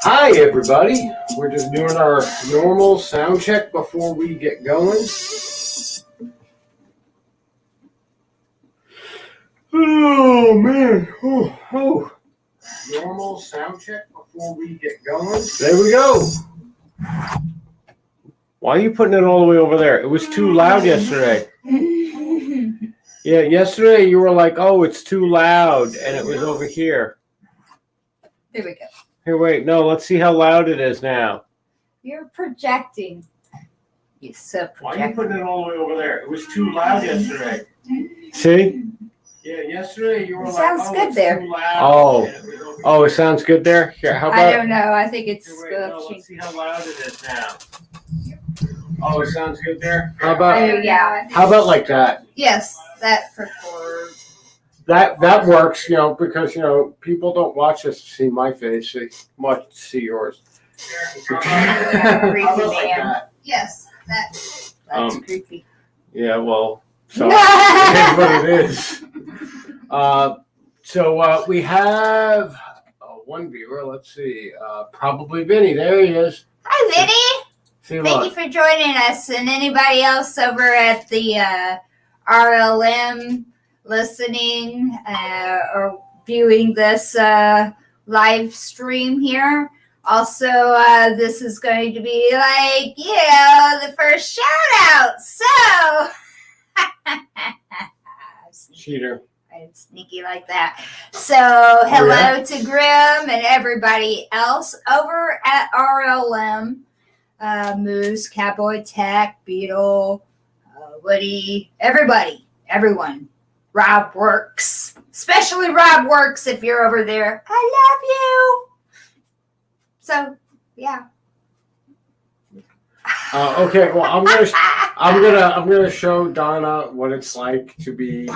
Hi everybody, we're just doing our normal sound check before we get going. Oh man, normal sound check before we get going. There we go. Why are you putting it all the way over there? It was too loud yesterday. Yeah, yesterday you were like, oh, it's too loud, and it was over here. There we go. Here, wait, no, let's see how loud it is now. You're projecting. You so project. Why are you putting it all the way over there? It was too loud yesterday. See? Yeah, yesterday you were like, sounds oh, good it's there. too loud. Oh, it sounds good there? Here, how about... I don't know. I think it's let's see how loud it is now. Oh, it sounds good there? How about... Oh, yeah. How about like that? Yes, that for That works, because, people don't watch us to see my face. They watch to see yours. Creepy man. Yes, that's creepy. Yeah, well, so it is what it is. So we have one viewer. Let's see. Probably Vinny. There he is. Hi, Vinny. Thank you for joining us. And anybody else over at the RLM listening or viewing this live stream here. Also, this is going to be like, the first shout out. So, cheater. I'm sneaky like that. So, hello to Grim and everybody else over at RLM. Moose, Cowboy Tech, Beetle, Woody, everyone. Rob Works, especially Rob Works if you're over there. I love you. So, yeah. Okay, well, I'm gonna show Donna what it's like to be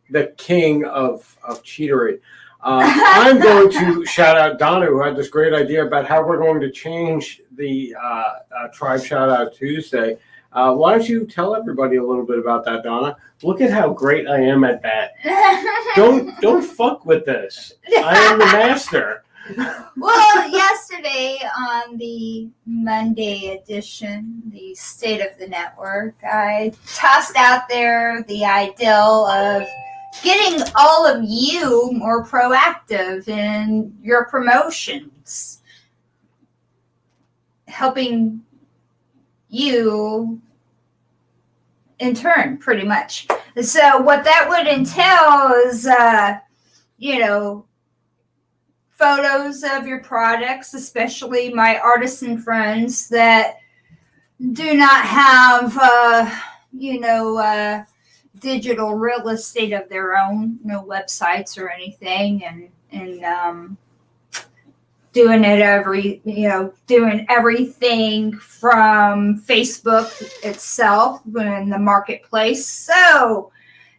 the king of cheatery. I'm going to shout out Donna, who had this great idea about how we're going to change the Tribe Shout Out Tuesday. Why don't you tell everybody a little bit about that, Donna? Look at how great I am at that. Don't fuck with this. I am the master. Well, yesterday on the Monday edition, the State of the Network, I tossed out there the ideal of getting all of you more proactive in your promotions, helping you in turn, pretty much. So what that would entail is, photos of your products, especially my artisan friends that do not have, digital real estate of their own, no websites or anything, and doing everything from Facebook itself in the marketplace. So,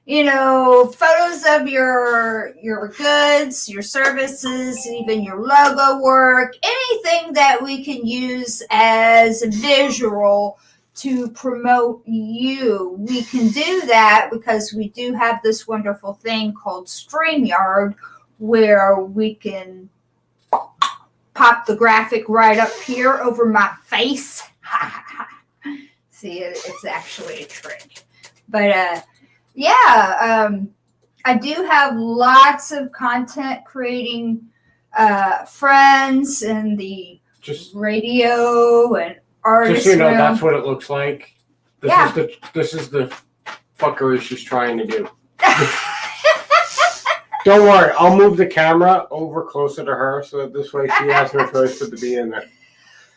photos of your goods, your services, even your logo work, anything that we can use as a visual to promote you. We can do that because we do have this wonderful thing called StreamYard where we can pop the graphic right up here over my face. See, it's actually a trick. But I do have lots of content creating friends in the radio and artist Just so you know, room. that's what it looks like. This is the fuckery she's trying to do. Don't worry, I'll move the camera over closer to her so that this way she has no choice but to be in there.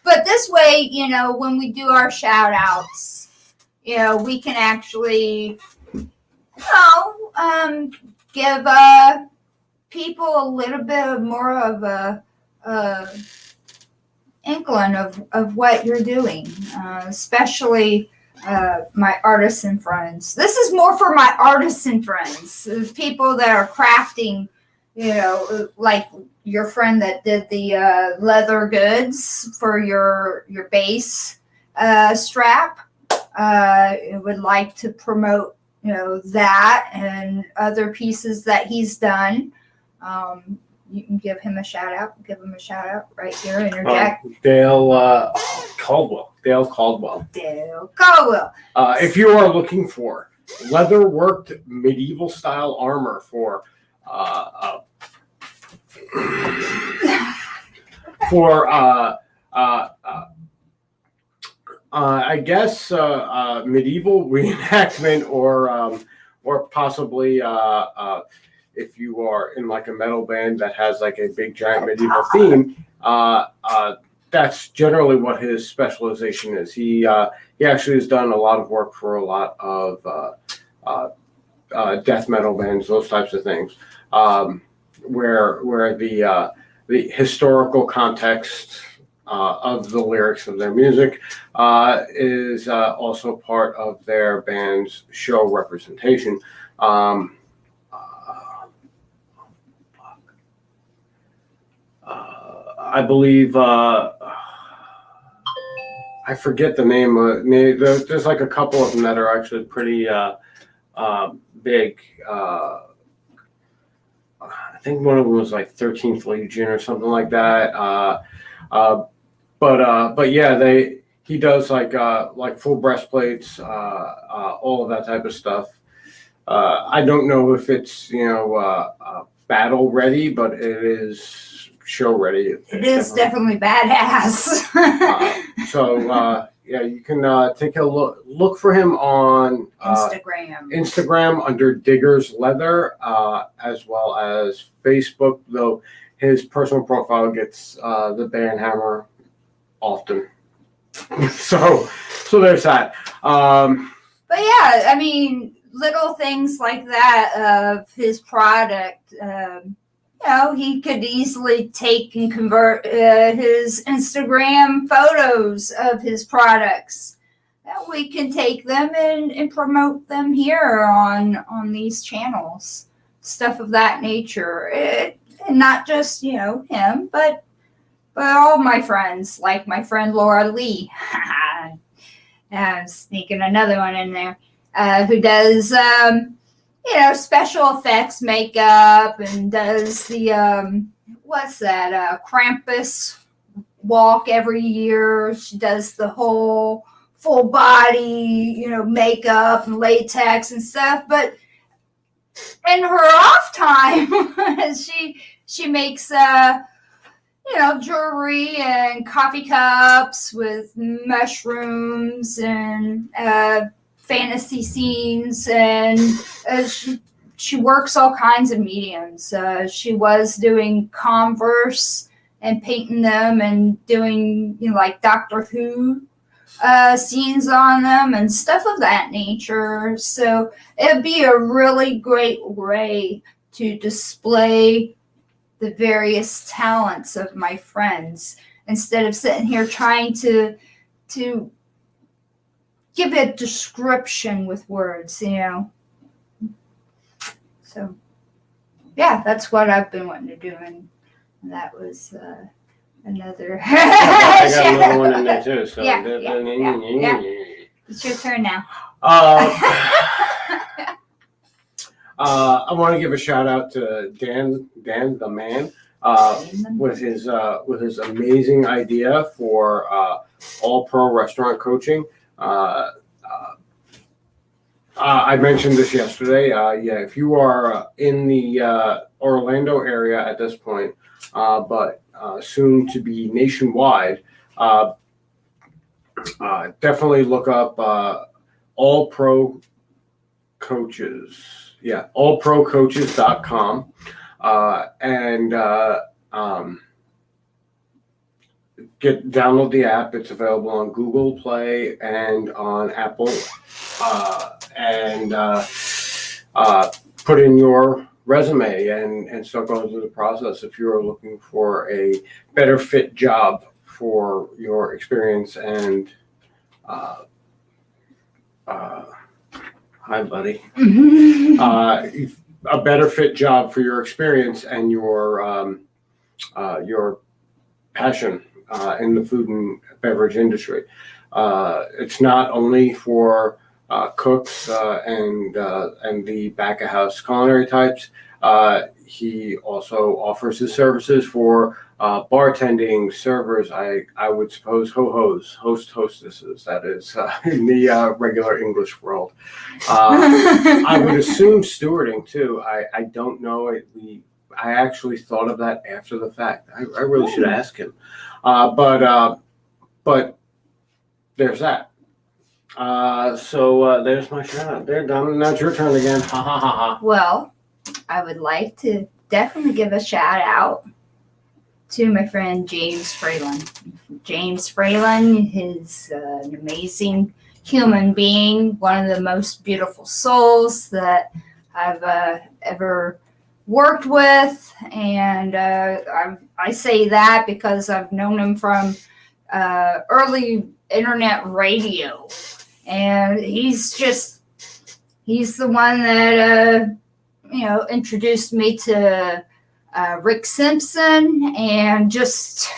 But this way, when we do our shout outs, we can actually, give people a little bit more of a inkling of what you're doing, especially my artisan friends. This is more for my artisan friends, people that are crafting, like your friend that did the leather goods for your bass strap. Would like to promote, that and other pieces that he's done. You can give him a shout out. Give him a shout out right here. Interject. Dale Caldwell. Dale Caldwell. Dale Caldwell. If you are looking for leather worked medieval style armor for I guess medieval reenactment or possibly if you are in like a metal band that has like a big giant medieval theme, that's generally what his specialization is. He actually has done a lot of work for a lot of death metal bands, those types of things, where the historical context of the lyrics of their music is also part of their band's show representation. I believe I forget the name. There's like a couple of them that are actually pretty big. I think one of them was like 13th Legion or something like that. But yeah, he does like full breastplates, all of that type of stuff. I don't know if it's battle ready, but it is show ready. It is definitely badass. Yeah, you can take a look for him on Instagram under Diggers Leather, as well as Facebook, though his personal profile gets the band hammer often. so there's that. But yeah, I mean, little things like that of his product. He could easily take and convert his Instagram photos of his products. We can take them and promote them here on these channels, stuff of that nature. And not just him, but all my friends, like my friend Laura Lee. I'm sneaking another one in there, who does special effects makeup and does the Krampus walk every year. She does the whole full body, makeup and latex and stuff. But in her off time, she makes jewelry and coffee cups with mushrooms and fantasy scenes, and she works all kinds of mediums. She was doing Converse and painting them and doing like Doctor Who scenes on them and stuff of that nature. So it'd be a really great way to display the various talents of my friends instead of sitting here trying to give a description with words, So, yeah, that's what I've been wanting to do, and that was another. I got another one in there too. So yeah. It's your turn now. I want to give a shout out to Dan the man, with his amazing idea for all pro restaurant coaching. I mentioned this yesterday. If you are in the Orlando area at this point, but soon to be nationwide, definitely look up All Pro Coaches. Yeah, allprocoaches.com, and download the app. It's available on Google Play and on Apple, and put in your resume and start going through the process if you're looking for a better fit job for your experience and hi buddy, a better fit job for your experience and your passion in the food and beverage industry. It's not only for cooks and the back of house culinary types. He also offers his services for bartending, servers. I would suppose hostesses. That is in the regular English world. I would assume stewarding too. I don't know. I actually thought of that after the fact. I really should ask him. But there's that. So there's my shout out. There, Donna. Now it's your turn again. Ha ha ha ha. Well, I would like to definitely give a shout out to my friend James Fralin. James Fralin is an amazing human being, one of the most beautiful souls that I've ever worked with, and I say that because I've known him from early internet radio, and he's the one that introduced me to Rick Simpson, and just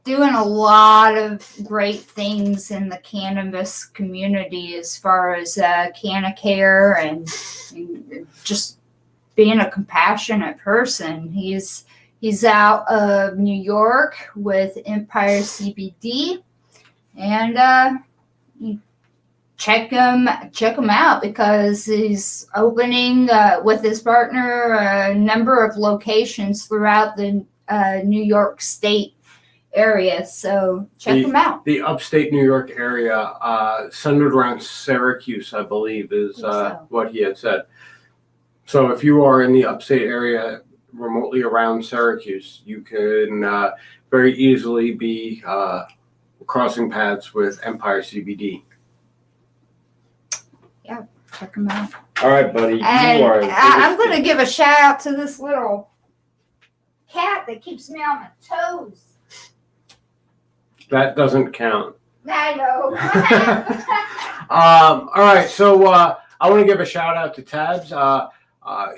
doing a lot of great things in the cannabis community as far as Canna-Care and just being a compassionate person. He's out of New York with Empire CBD, and check him out because he's opening with his partner a number of locations throughout the New York State area. So check him out. The upstate New York area, centered around Syracuse, I believe, is what he had said. So if you are in the upstate area, remotely around Syracuse, you can very easily be crossing paths with Empire CBD. Yeah, check them out. All right, buddy. And I'm going to give a shout out to this little cat that keeps me on my toes. That doesn't count. I know. All right, so I want to give a shout out to Tabs.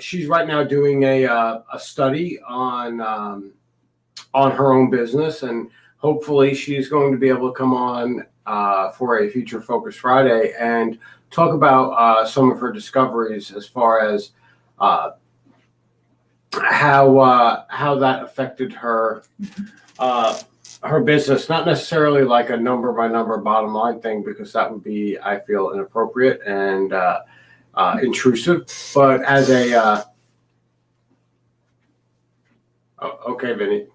She's right now doing a study on her own business, and hopefully she's going to be able to come on for a Future Focus Friday and talk about some of her discoveries as far as how that affected her business. Not necessarily like a number by number bottom line thing, because that would be, I feel, inappropriate and intrusive, but as a okay, Vinny.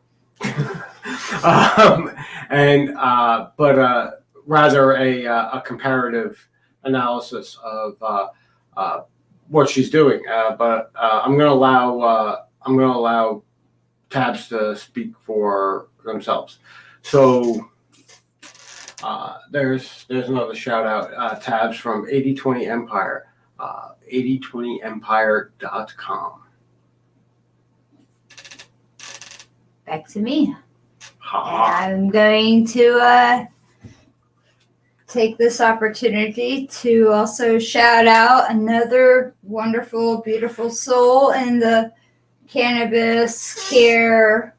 But rather a comparative analysis of what she's doing. But I'm going to allow Tabs to speak for themselves. So there's another shout out, Tabs from 8020 Empire, 8020empire.com. Back to me. I'm going to take this opportunity to also shout out another wonderful, beautiful soul in the cannabis care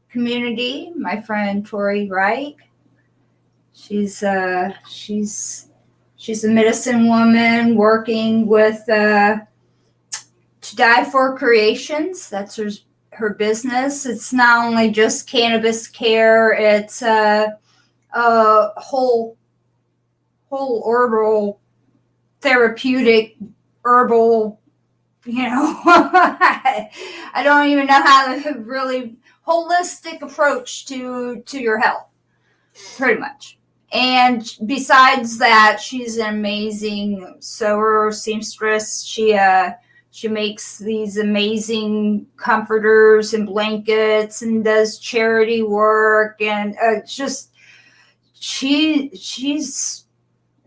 community, my friend Tori Wright. She's a medicine woman working with To Die For Creations. That's her business. It's not only just cannabis care, it's a whole herbal, therapeutic, herbal, I don't even know how to really holistic approach to your health, pretty much. And besides that, she's an amazing sewer, seamstress. She makes these amazing comforters and blankets and does charity work, and she's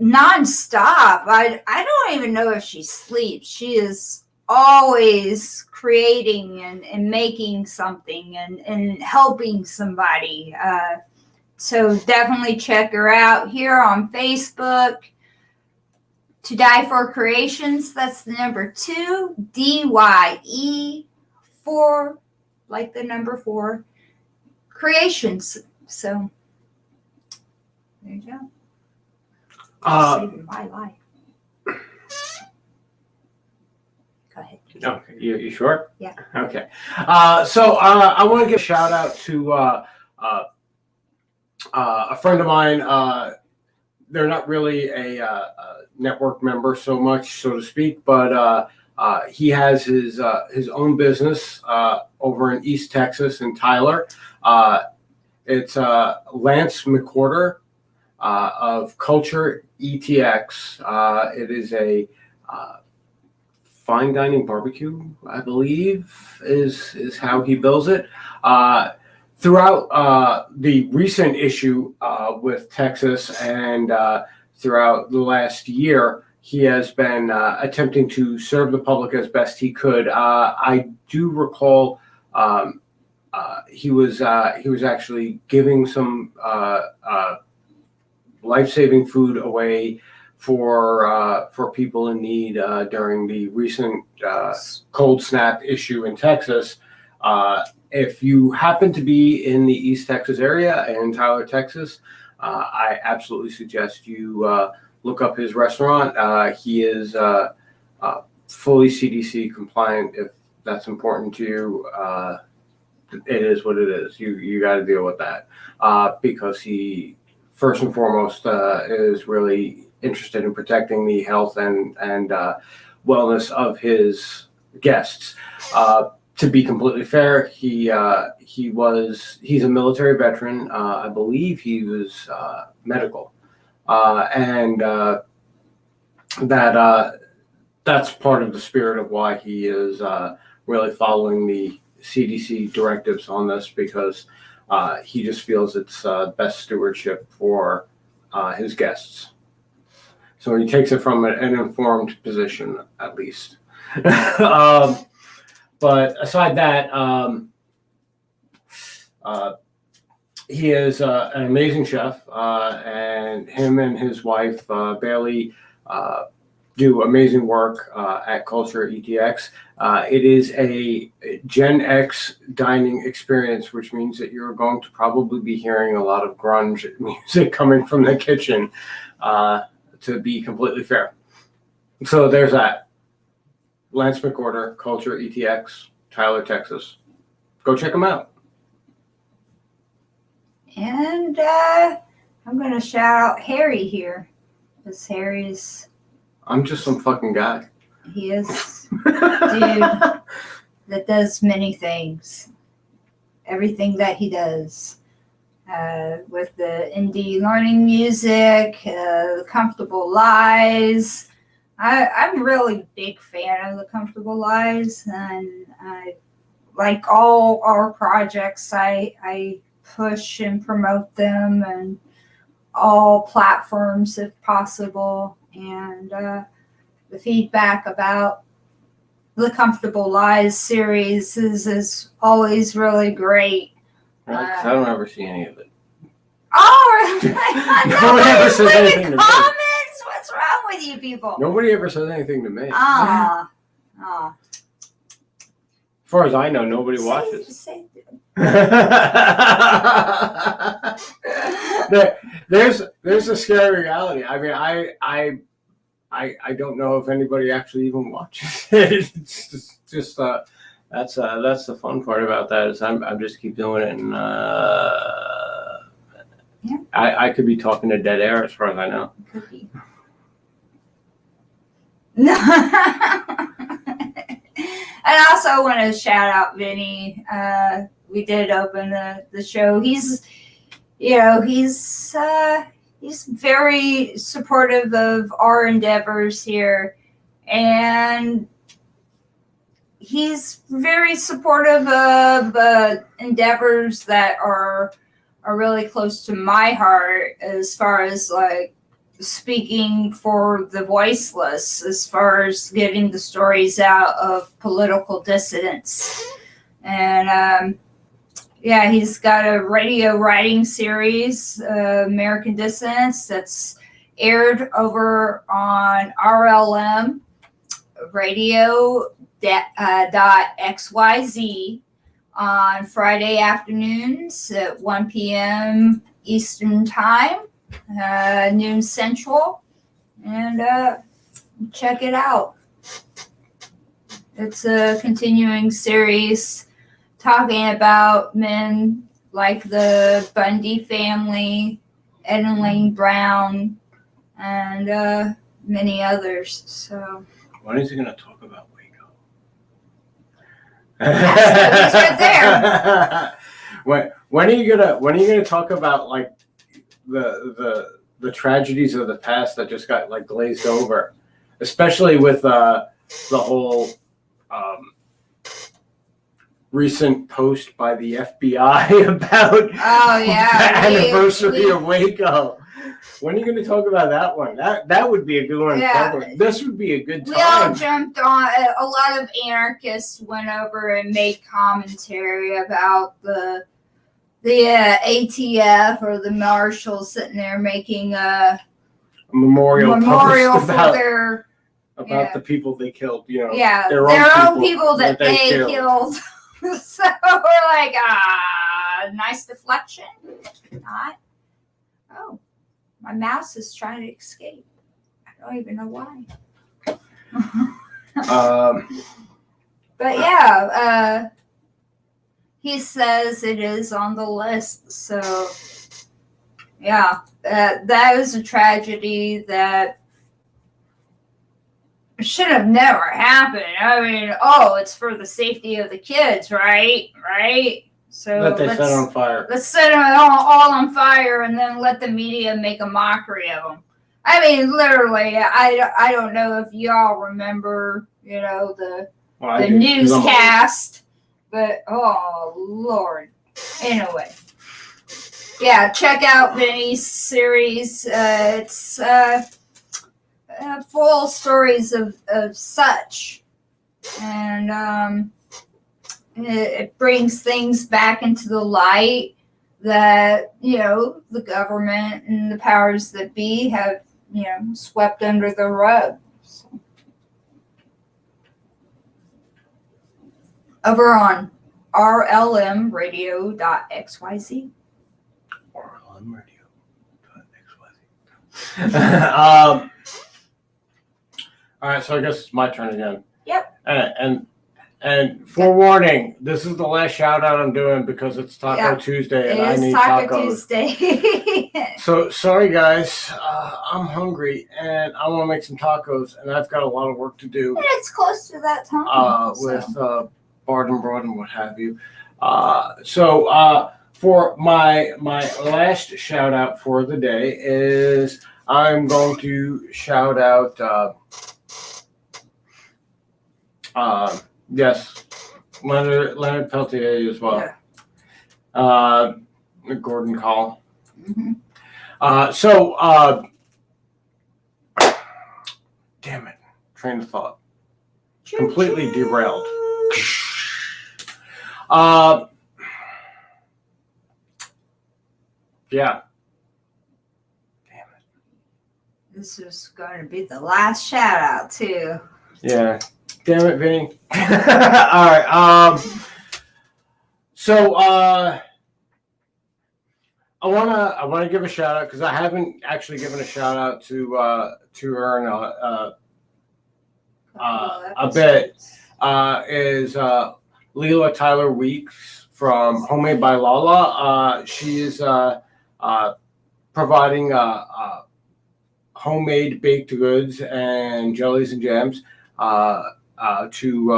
nonstop. I don't even know if she sleeps. She is always creating and making something and helping somebody. So definitely check her out here on Facebook. To Die For Creations, that's the number 2, DYE 4, like the number 4, Creations. So there you go. Saving my life. Go ahead. Okay, you sure? Yeah. Okay. So I want to give a shout out to a friend of mine. They're not really a network member so much, so to speak, but he has his own business over in East Texas in Tyler. It's Lance McWhorter of Culture ETX. It is a fine dining barbecue, I believe, is how he bills it. Throughout the recent issue with Texas and throughout the last year, he has been attempting to serve the public as best he could. I do recall he was actually giving some life-saving food away for people in need during the recent cold snap issue in Texas. If you happen to be in the East Texas area in Tyler, Texas, I absolutely suggest you look up his restaurant. He is fully CDC compliant. If that's important to you, it is what it is. You got to deal with that because he, first and foremost, is really interested in protecting the health and wellness of his guests. To be completely fair, he's a military veteran. I believe he was medical, and that's part of the spirit of why he is really following the CDC directives on this, because he just feels it's best stewardship for his guests. So he takes it from an informed position, at least. But aside that, he is an amazing chef, and him and his wife, Bailey, do amazing work at Culture ETX. It is a Gen X dining experience, which means that you're going to probably be hearing a lot of grunge music coming from the kitchen, to be completely fair. So there's that. Lance McWhorter, Culture ETX, Tyler, Texas. Go check them out. And I'm going to shout out Harry here, because Harry's... I'm just some fucking guy. He is a dude that does many things. Everything that he does. With the indie learning music, Comfortable Lies. I'm a really big fan of the Comfortable Lies, and I, like all our projects, I push and promote them and all platforms if possible. And the feedback about the Comfortable Lies series is always really great. I don't ever see any of it. Oh, really? Nobody ever says anything to me. Comments? What's wrong with you people? Nobody ever says anything to me. As far as I know, nobody watches. There's a scary reality. I mean, I don't know if anybody actually even watches it. It's just that's the fun part about that, is I'm just keep doing it, and yeah. I could be talking to dead air as far as I know. Could be. And also I want to shout out Vinny. We did open the show. He's very supportive of our endeavors here, and he's very supportive of endeavors that are really close to my heart, as far as like speaking for the voiceless as far as getting the stories out of political dissidents. And yeah, he's got a radio writing series, American Dissidents, that's aired over on RLM radio.xyz on Friday afternoons at 1 p.m. Eastern Time, noon Central, and check it out. It's a continuing series talking about men like the Bundy family, Ed and Lane Brown, and many others. So when is he going to talk about Waco? That's right there. When are you gonna talk about like the tragedies of the past that just got like glazed over, especially with the whole recent post by the FBI about the anniversary of Waco. When are you going to talk about that one? That would be a good one. Yeah. This would be a good time. We all jumped on. A lot of anarchists went over and made commentary about the ATF or the marshals sitting there making a memorial for about the people they killed. You know, their own people that they killed. So we're like, nice deflection. Not. Oh, my mouse is trying to escape. I don't even know why. But yeah, he says it is on the list. So yeah, that was a tragedy that should have never happened. I mean, it's for the safety of the kids, right? Right? So that they set on fire. Let's set them all on fire and then let the media make a mockery of them. I mean, literally, I don't know if y'all remember, the newscast, but oh Lord. Anyway, yeah, check out Vinny's series. It's full stories of such, and it brings things back into the light that the government and the powers that be have swept under the rug. So. Over on rlmradio.xyz. rlmradio.xyz. All right, so I guess it's my turn again. Yep. And forewarning, this is the last shout out I'm doing because it's Taco Tuesday and I need Taco tacos. Tuesday. So sorry guys, I'm hungry and I want to make some tacos and I've got a lot of work to do. And it's close to that time. With Bard and Broad and what have you. So for my last shout out for the day is I'm going to shout out. Yes, Leonard Peltier as well. Yeah. Gordon Call. Mm-hmm. Damn it, train of thought. Completely derailed. Yeah. Damn it. This is going to be the last shout out too. Yeah. Damn it, Vinny. All right. So I wanna give a shout out because I haven't actually given a shout out to her in a bit. Is Leela Tyler Weeks from Homemade by Lala. She is providing homemade baked goods and jellies and jams. She'll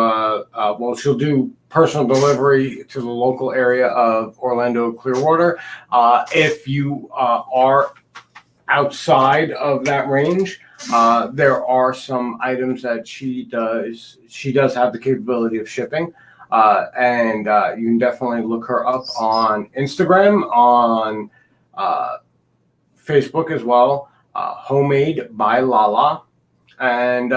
do personal delivery to the local area of Orlando Clearwater. If you are outside of that range, there are some items that she does have the capability of shipping. And you can definitely look her up on Instagram, on Facebook as well. Homemade by Lala. And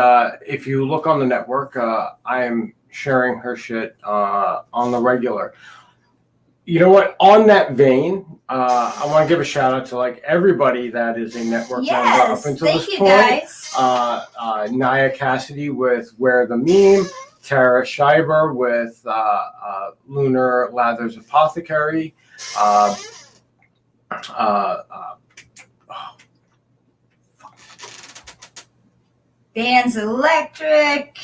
if you look on the network, I am sharing her shit on the regular. You know what? On that vein, I want to give a shout out to like everybody that is a network member up until thank this you point. guys. Naya Cassidy with Where the Meme, Tara Schreiber with Lunar Lathers Apothecary, Dan's Electric.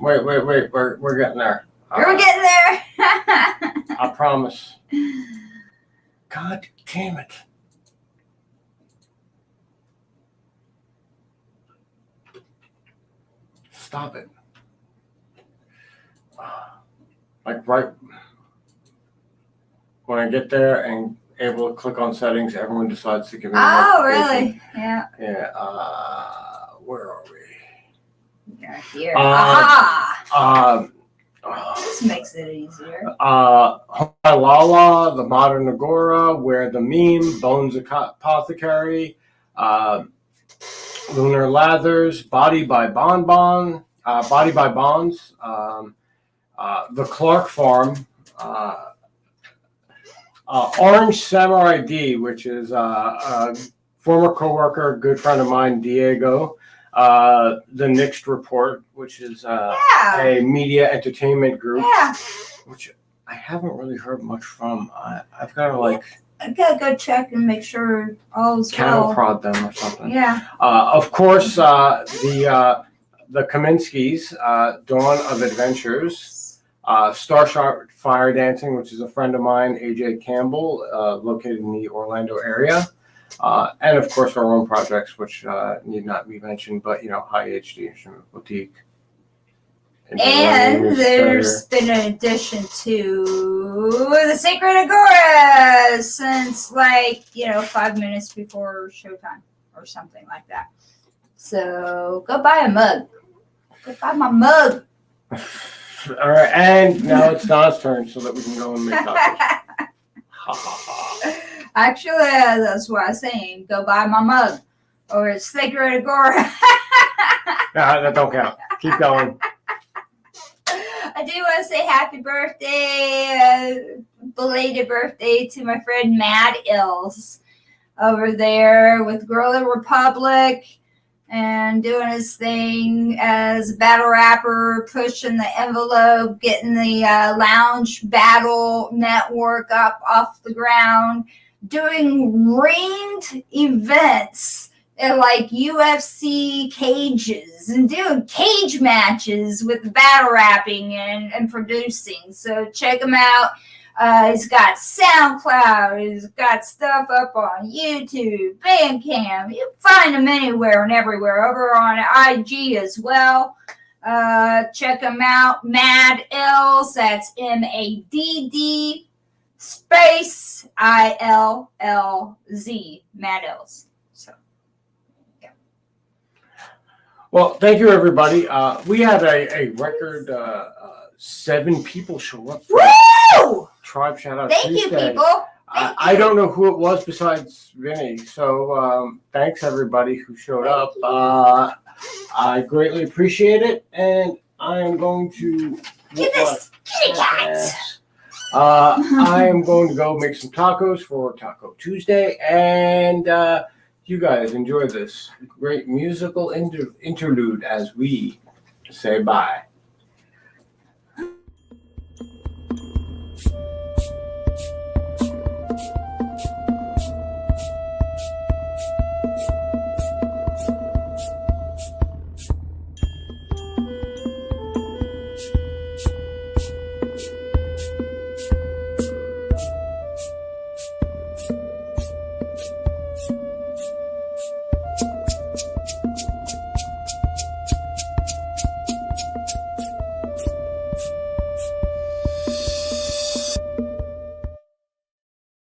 Wait, we're getting there. We're getting there. I promise. God damn it. Stop it. Like right when I get there and able to click on settings, everyone decides to give me a notification. Really? Yeah. Yeah. Where are we? Yeah, here. This makes it easier. Lala, The Modern Agora, Where the Meme, Bones Apothecary, Lunar Lathers, Body by Bonbon, Body by Bonds, The Clark Farm, Orange Samurai D, which is a former coworker, good friend of mine, Diego. The Next Report, which is a media entertainment group, which I haven't really heard much from. I've got to I gotta go check and make sure all's cattle well. prod them or something. Yeah. Of course, the Kaminskis, Dawn of Adventures, Starshot Fire Dancing, which is a friend of mine, AJ Campbell, located in the Orlando area. And of course, our own projects, which need not be mentioned, but High HD Instrument Boutique. And there's been an addition to the Sacred Agora since 5 minutes before showtime or something like that. So go buy a mug. Go buy my mug. All right, and now it's Don's turn so that we can go and make tacos. Ha ha ha. Actually, that's what I'm saying. Go buy my mug. Or it's Sacred Agora. No, that don't count. Keep going. I do want to say happy birthday, belated birthday to my friend Mad Ills over there with Gorilla Republic and doing his thing as a battle rapper, pushing the envelope, getting the Lounge Battle Network up off the ground, doing ringed events at UFC cages and doing cage matches with battle rapping and producing. So check him out. He's got SoundCloud. He's got stuff up on YouTube, Bandcamp. You can find him anywhere and everywhere. Over on IG as well. Check him out. Mad Ills. That's MADD space ILLZ. Mad Ills. Well, thank you, everybody. We had a record 7 people show up for Woo! Tribe Shout Out Thank Tuesday. you, people. I don't know who it was besides Vinny. So thanks, everybody who showed up. I greatly appreciate it. And I am going to... Get this kitty cat. I am going to go make some tacos for Taco Tuesday. And... you guys enjoy this great musical interlude as we say bye.